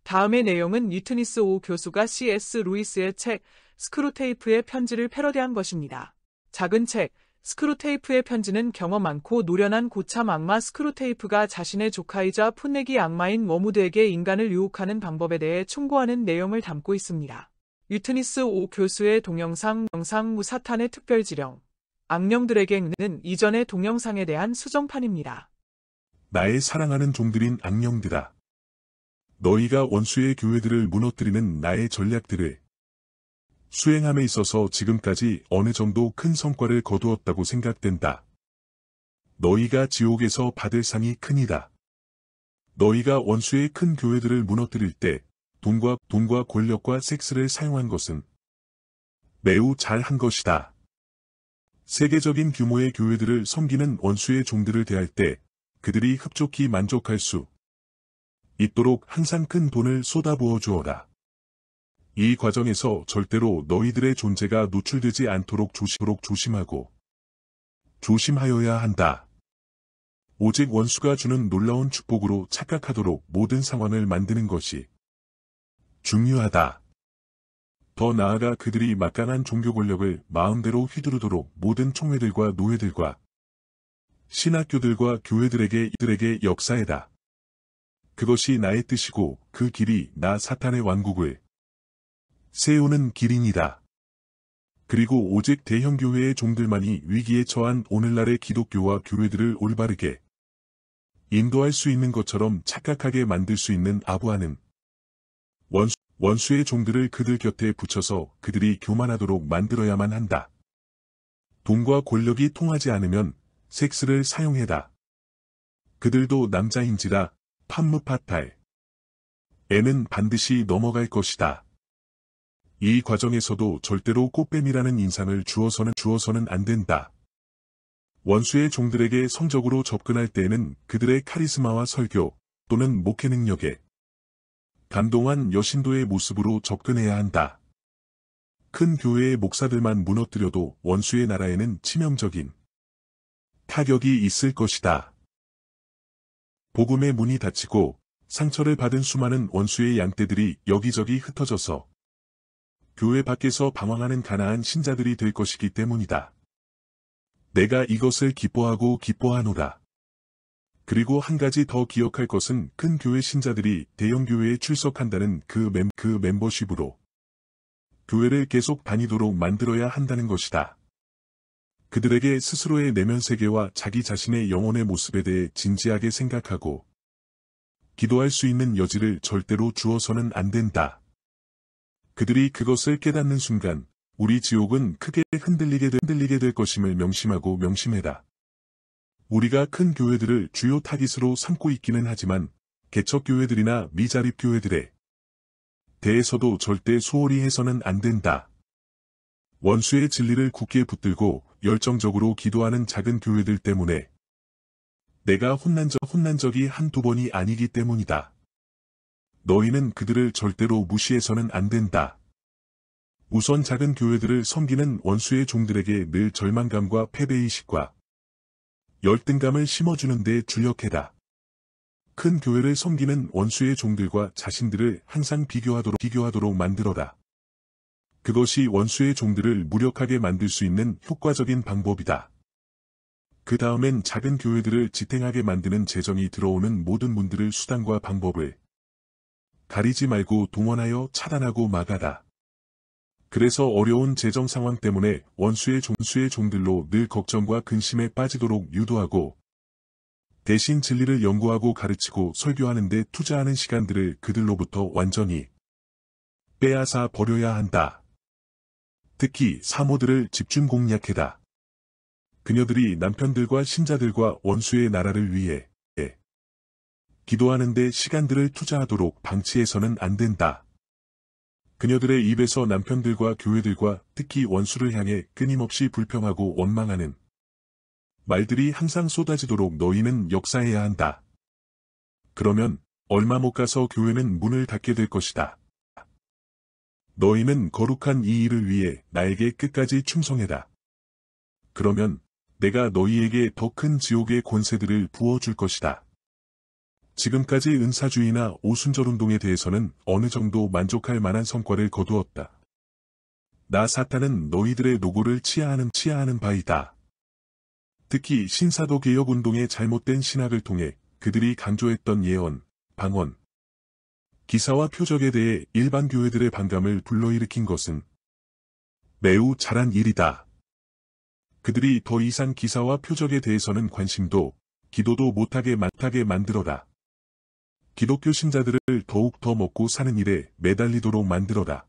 다음의 내용은 유트니스 오 교수가 C.S. 루이스의 책 스크루테이프의 편지를 패러디한 것입니다. 작은 책 스크루테이프의 편지는 경험 많고 노련한 고참 악마 스크루테이프가 자신의 조카이자 풋내기 악마인 워무드에게 인간을 유혹하는 방법에 대해 충고하는 내용을 담고 있습니다. 유트니스 오 교수의 동영상 사탄의 특별지령 악령들에게는 이전의 동영상에 대한 수정판입니다. 나의 사랑하는 종들인 악령들아. 너희가 원수의 교회들을 무너뜨리는 나의 전략들을 수행함에 있어서 지금까지 어느 정도 큰 성과를 거두었다고 생각된다. 너희가 지옥에서 받을 상이 크니다. 너희가 원수의 큰 교회들을 무너뜨릴 때 돈과 권력과 섹스를 사용한 것은 매우 잘한 것이다. 세계적인 규모의 교회들을 섬기는 원수의 종들을 대할 때 그들이 흡족히 만족할 수 있도록 항상 큰 돈을 쏟아부어 주어라. 이 과정에서 절대로 너희들의 존재가 노출되지 않도록 조심하고 조심하여야 한다. 오직 원수가 주는 놀라운 축복으로 착각하도록 모든 상황을 만드는 것이 중요하다. 더 나아가 그들이 막강한 종교 권력을 마음대로 휘두르도록 모든 총회들과 노예들과 신학교들과 교회들에게 역사해다. 그것이 나의 뜻이고 그 길이 나 사탄의 왕국을 세우는 길이니다. 그리고 오직 대형교회의 종들만이 위기에 처한 오늘날의 기독교와 교회들을 올바르게 인도할 수 있는 것처럼 착각하게 만들 수 있는 아부하는 원수의 종들을 그들 곁에 붙여서 그들이 교만하도록 만들어야만 한다. 돈과 권력이 통하지 않으면 섹스를 사용해다. 그들도 남자인지라 판무파탈. 애는 반드시 넘어갈 것이다. 이 과정에서도 절대로 꽃뱀이라는 인상을 주어서는 안 된다. 원수의 종들에게 성적으로 접근할 때에는 그들의 카리스마와 설교 또는 목회 능력에 감동한 여신도의 모습으로 접근해야 한다. 큰 교회의 목사들만 무너뜨려도 원수의 나라에는 치명적인 타격이 있을 것이다. 복음의 문이 닫히고 상처를 받은 수많은 원수의 양떼들이 여기저기 흩어져서 교회 밖에서 방황하는 가난한 신자들이 될 것이기 때문이다. 내가 이것을 기뻐하노라. 그리고 한 가지 더 기억할 것은 큰 교회 신자들이 대형 교회에 출석한다는 그 멤버십으로 교회를 계속 다니도록 만들어야 한다는 것이다. 그들에게 스스로의 내면 세계와 자기 자신의 영혼의 모습에 대해 진지하게 생각하고 기도할 수 있는 여지를 절대로 주어서는 안 된다. 그들이 그것을 깨닫는 순간 우리 지옥은 크게 흔들리게 될 것임을 명심해라. 우리가 큰 교회들을 주요 타깃으로 삼고 있기는 하지만 개척교회들이나 미자립교회들에 대해서도 절대 소홀히 해서는 안 된다. 원수의 진리를 굳게 붙들고 열정적으로 기도하는 작은 교회들 때문에 내가 혼난 적이 한두 번이 아니기 때문이다. 너희는 그들을 절대로 무시해서는 안 된다. 우선 작은 교회들을 섬기는 원수의 종들에게 늘 절망감과 패배의식과 열등감을 심어주는 데 주력해라. 큰 교회를 섬기는 원수의 종들과 자신들을 항상 비교하도록 만들어라. 그것이 원수의 종들을 무력하게 만들 수 있는 효과적인 방법이다. 그 다음엔 작은 교회들을 지탱하게 만드는 재정이 들어오는 모든 문들을 수단과 방법을 가리지 말고 동원하여 차단하고 막아라. 그래서 어려운 재정 상황 때문에 원수의 종들로 늘 걱정과 근심에 빠지도록 유도하고 대신 진리를 연구하고 가르치고 설교하는 데 투자하는 시간들을 그들로부터 완전히 빼앗아 버려야 한다. 특히 사모들을 집중 공략해다. 그녀들이 남편들과 신자들과 원수의 나라를 위해 기도하는 데 시간들을 투자하도록 방치해서는 안 된다. 그녀들의 입에서 남편들과 교회들과 특히 원수를 향해 끊임없이 불평하고 원망하는 말들이 항상 쏟아지도록 너희는 역사해야 한다. 그러면 얼마 못 가서 교회는 문을 닫게 될 것이다. 너희는 거룩한 이 일을 위해 나에게 끝까지 충성해라. 그러면 내가 너희에게 더 큰 지옥의 권세들을 부어줄 것이다. 지금까지 은사주의나 오순절 운동에 대해서는 어느 정도 만족할 만한 성과를 거두었다. 나 사탄은 너희들의 노고를 치하하는 바이다. 특히 신사도 개혁 운동의 잘못된 신학을 통해 그들이 강조했던 예언, 방언, 기사와 표적에 대해 일반 교회들의 반감을 불러일으킨 것은 매우 잘한 일이다. 그들이 더 이상 기사와 표적에 대해서는 관심도, 기도도 못하게 만들어라. 기독교 신자들을 더욱 더 먹고 사는 일에 매달리도록 만들어라.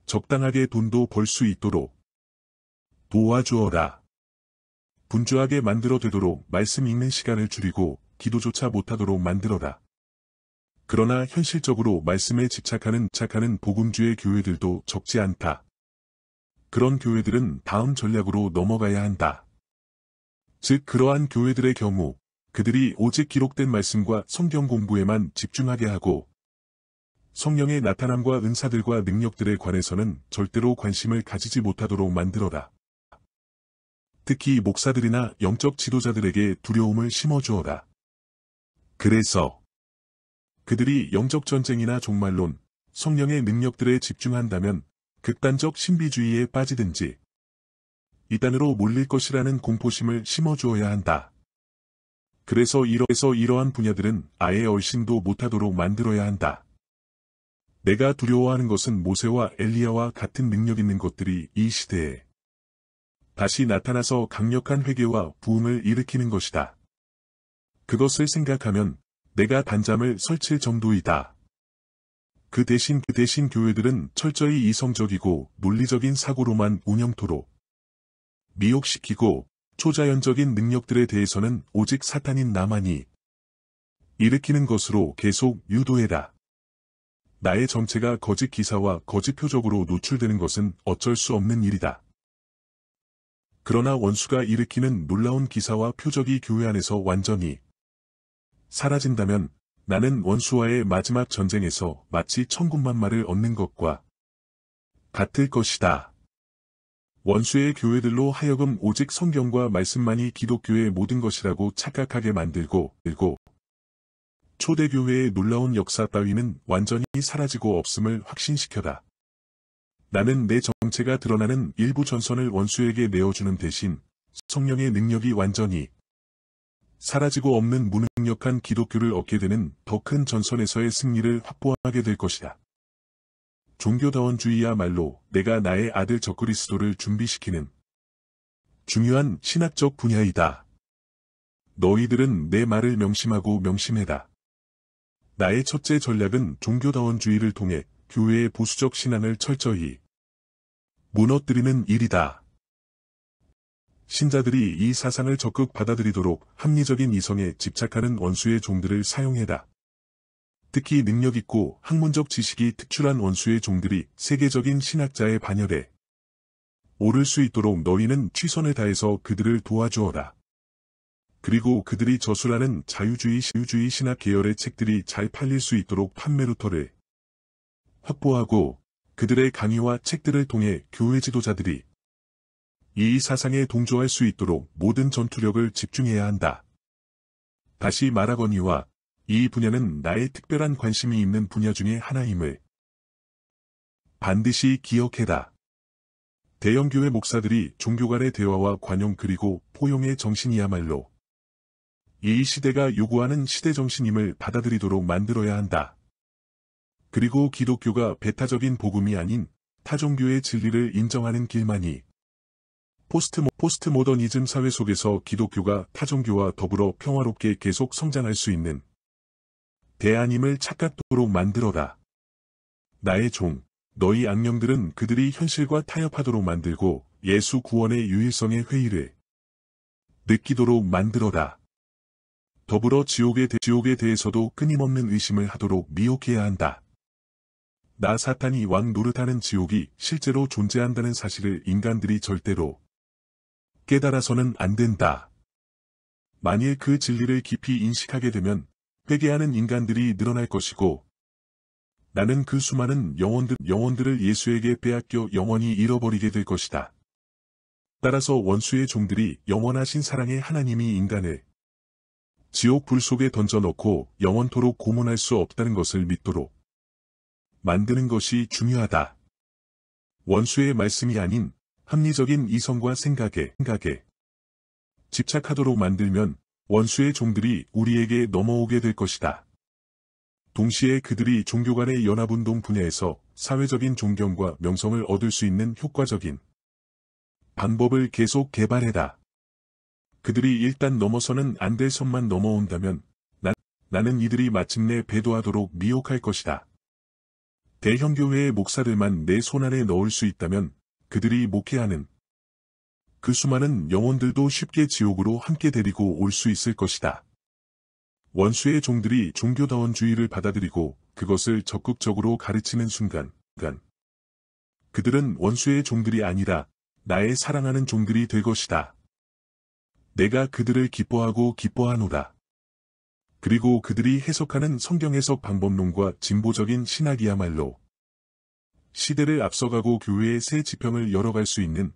적당하게 돈도 벌 수 있도록 도와주어라. 분주하게 만들어 되도록 말씀 읽는 시간을 줄이고 기도조차 못하도록 만들어라. 그러나 현실적으로 말씀에 집착하는 복음주의 교회들도 적지 않다. 그런 교회들은 다음 전략으로 넘어가야 한다. 즉 그러한 교회들의 경우 그들이 오직 기록된 말씀과 성경 공부에만 집중하게 하고 성령의 나타남과 은사들과 능력들에 관해서는 절대로 관심을 가지지 못하도록 만들어라. 특히 목사들이나 영적 지도자들에게 두려움을 심어주어라. 그래서 그들이 영적 전쟁이나 종말론, 성령의 능력들에 집중한다면 극단적 신비주의에 빠지든지 이단으로 몰릴 것이라는 공포심을 심어주어야 한다. 그래서 이러한 분야들은 아예 얼씬도 못하도록 만들어야 한다. 내가 두려워하는 것은 모세와 엘리야와 같은 능력 있는 것들이 이 시대에 다시 나타나서 강력한 회개와 부흥을 일으키는 것이다. 그것을 생각하면 내가 단잠을 설칠 정도이다. 그 대신 교회들은 철저히 이성적이고 논리적인 사고로만 운영토록 미혹시키고 초자연적인 능력들에 대해서는 오직 사탄인 나만이 일으키는 것으로 계속 유도해라. 나의 정체가 거짓 기사와 거짓 표적으로 노출되는 것은 어쩔 수 없는 일이다. 그러나 원수가 일으키는 놀라운 기사와 표적이 교회 안에서 완전히 사라진다면 나는 원수와의 마지막 전쟁에서 마치 천군만 말을 얻는 것과 같을 것이다. 원수의 교회들로 하여금 오직 성경과 말씀만이 기독교의 모든 것이라고 착각하게 만들고 초대교회의 놀라운 역사 따위는 완전히 사라지고 없음을 확신시켜다. 나는 내 정체가 드러나는 일부 전선을 원수에게 내어주는 대신 성령의 능력이 완전히 사라지고 없는 무능력한 기독교를 얻게 되는 더 큰 전선에서의 승리를 확보하게 될 것이다. 종교다원주의야말로 내가 나의 아들 적그리스도를 준비시키는 중요한 신학적 분야이다. 너희들은 내 말을 명심하고 명심해라. 나의 첫째 전략은 종교다원주의를 통해 교회의 보수적 신앙을 철저히 무너뜨리는 일이다. 신자들이 이 사상을 적극 받아들이도록 합리적인 이성에 집착하는 원수의 종들을 사용해라. 특히 능력있고 학문적 지식이 특출한 원수의 종들이 세계적인 신학자의 반열에 오를 수 있도록 너희는 최선을 다해서 그들을 도와주어라. 그리고 그들이 저술하는 자유주의 신학 계열의 책들이 잘 팔릴 수 있도록 판매루터를 확보하고 그들의 강의와 책들을 통해 교회 지도자들이 이 사상에 동조할 수 있도록 모든 전투력을 집중해야 한다. 다시 말하거니와 이 분야는 나의 특별한 관심이 있는 분야 중의 하나임을 반드시 기억해라. 대형교회 목사들이 종교 간의 대화와 관용 그리고 포용의 정신이야말로 이 시대가 요구하는 시대 정신임을 받아들이도록 만들어야 한다. 그리고 기독교가 배타적인 복음이 아닌 타종교의 진리를 인정하는 길만이 포스트모더니즘 사회 속에서 기독교가 타종교와 더불어 평화롭게 계속 성장할 수 있는 대안임을 착각토록 만들어라. 나의 종, 너희 악령들은 그들이 현실과 타협하도록 만들고 예수 구원의 유일성의 회의를 느끼도록 만들어라. 더불어 지옥에 대해서도 끊임없는 의심을 하도록 미혹해야 한다. 나 사탄이 왕 노릇하는 지옥이 실제로 존재한다는 사실을 인간들이 절대로 깨달아서는 안 된다. 만일 그 진리를 깊이 인식하게 되면 회개하는 인간들이 늘어날 것이고 나는 그 수많은 영혼들을 예수에게 빼앗겨 영원히 잃어버리게 될 것이다. 따라서 원수의 종들이 영원하신 사랑의 하나님이 인간을 지옥 불 속에 던져넣고 영원토록 고문할 수 없다는 것을 믿도록 만드는 것이 중요하다. 원수의 말씀이 아닌 합리적인 이성과 생각에 집착하도록 만들면 원수의 종들이 우리에게 넘어오게 될 것이다. 동시에 그들이 종교 간의 연합운동 분야에서 사회적인 존경과 명성을 얻을 수 있는 효과적인 방법을 계속 개발해라. 그들이 일단 넘어서는 안 될 선만 넘어온다면 나는 이들이 마침내 배도하도록 미혹할 것이다. 대형교회의 목사들만 내 손안에 넣을 수 있다면 그들이 목회하는 그 수많은 영혼들도 쉽게 지옥으로 함께 데리고 올 수 있을 것이다. 원수의 종들이 종교다원주의를 받아들이고 그것을 적극적으로 가르치는 순간 그들은 원수의 종들이 아니라 나의 사랑하는 종들이 될 것이다. 내가 그들을 기뻐하노라. 그리고 그들이 해석하는 성경 해석 방법론과 진보적인 신학이야말로 시대를 앞서가고 교회의 새 지평을 열어갈 수 있는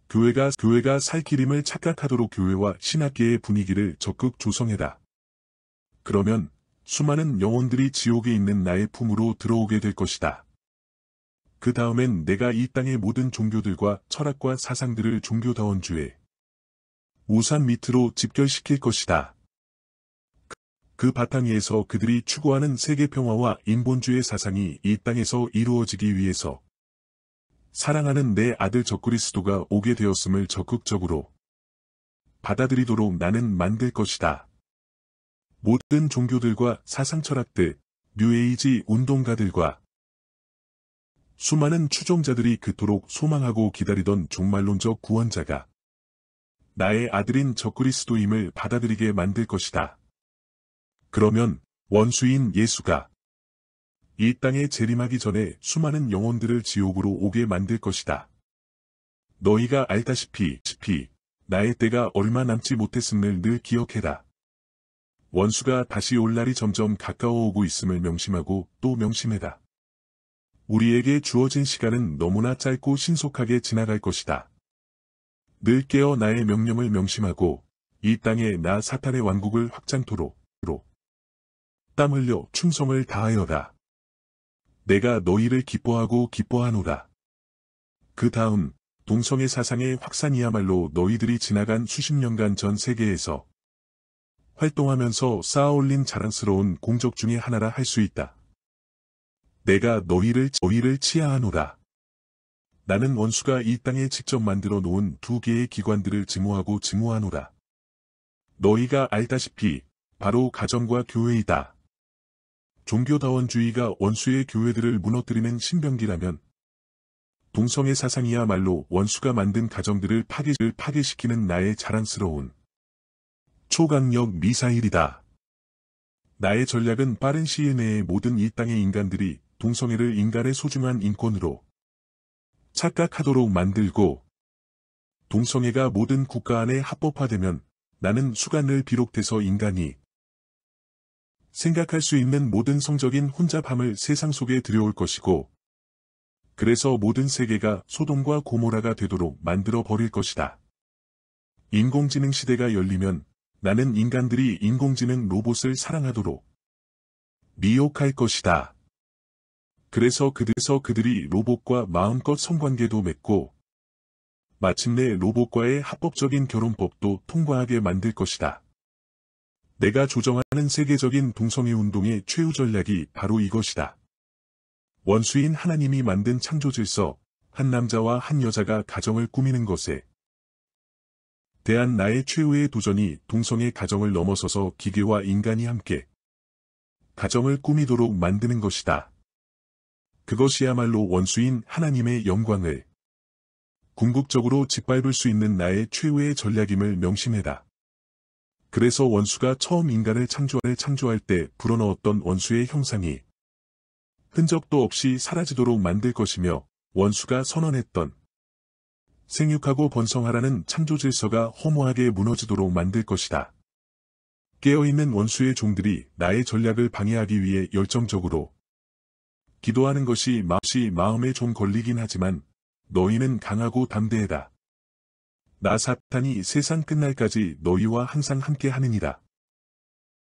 교회가 살 길임을 착각하도록 교회와 신학계의 분위기를 적극 조성해라. 그러면 수많은 영혼들이 지옥에 있는 나의 품으로 들어오게 될 것이다. 그 다음엔 내가 이 땅의 모든 종교들과 철학과 사상들을 종교다원주의 우산 밑으로 집결시킬 것이다. 그 바탕 위에서 그들이 추구하는 세계평화와 인본주의 사상이 이 땅에서 이루어지기 위해서 사랑하는 내 아들 적그리스도가 오게 되었음을 적극적으로 받아들이도록 나는 만들 것이다. 모든 종교들과 사상철학들, 뉴에이지 운동가들과 수많은 추종자들이 그토록 소망하고 기다리던 종말론적 구원자가 나의 아들인 적그리스도임을 받아들이게 만들 것이다. 그러면 원수인 예수가 이 땅에 재림하기 전에 수많은 영혼들을 지옥으로 오게 만들 것이다. 너희가 알다시피 나의 때가 얼마 남지 못했음을 늘 기억해라. 원수가 다시 올 날이 점점 가까워 오고 있음을 명심하고 또 명심해라. 우리에게 주어진 시간은 너무나 짧고 신속하게 지나갈 것이다. 늘 깨어 나의 명령을 명심하고 이 땅에 나 사탄의 왕국을 확장토록 땀 흘려 충성을 다하여라. 내가 너희를 기뻐하노라. 그 다음 동성애 사상의 확산이야말로 너희들이 지나간 수십 년간 전 세계에서 활동하면서 쌓아올린 자랑스러운 공적 중의 하나라 할 수 있다. 내가 너희를 치하하노라. 나는 원수가 이 땅에 직접 만들어 놓은 2개의 기관들을 증오하노라. 너희가 알다시피 바로 가정과 교회이다. 종교다원주의가 원수의 교회들을 무너뜨리는 신병기라면 동성애 사상이야말로 원수가 만든 가정들을 파괴시키는 나의 자랑스러운 초강력 미사일이다. 나의 전략은 빠른 시일 내에 모든 이 땅의 인간들이 동성애를 인간의 소중한 인권으로 착각하도록 만들고 동성애가 모든 국가 안에 합법화되면 나는 수간을 비롯해서 인간이 생각할 수 있는 모든 성적인 혼잡함을 세상 속에 들여올 것이고 그래서 모든 세계가 소돔과 고모라가 되도록 만들어 버릴 것이다. 인공지능 시대가 열리면 나는 인간들이 인공지능 로봇을 사랑하도록 미혹할 것이다. 그래서 그들이 로봇과 마음껏 성관계도 맺고 마침내 로봇과의 합법적인 결혼법도 통과하게 만들 것이다. 내가 조정하는 세계적인 동성애 운동의 최후 전략이 바로 이것이다. 원수인 하나님이 만든 창조 질서, 한 남자와 한 여자가 가정을 꾸미는 것에 대한 나의 최후의 도전이 동성애 가정을 넘어서서 기계와 인간이 함께 가정을 꾸미도록 만드는 것이다. 그것이야말로 원수인 하나님의 영광을 궁극적으로 짓밟을 수 있는 나의 최후의 전략임을 명심해라. 그래서 원수가 처음 인간을 창조할 때 불어넣었던 원수의 형상이 흔적도 없이 사라지도록 만들 것이며 원수가 선언했던 생육하고 번성하라는 창조 질서가 허무하게 무너지도록 만들 것이다. 깨어있는 원수의 종들이 나의 전략을 방해하기 위해 열정적으로 기도하는 것이 마음에 좀 걸리긴 하지만 너희는 강하고 담대해라. 나 사탄이 세상 끝날까지 너희와 항상 함께 하느니라.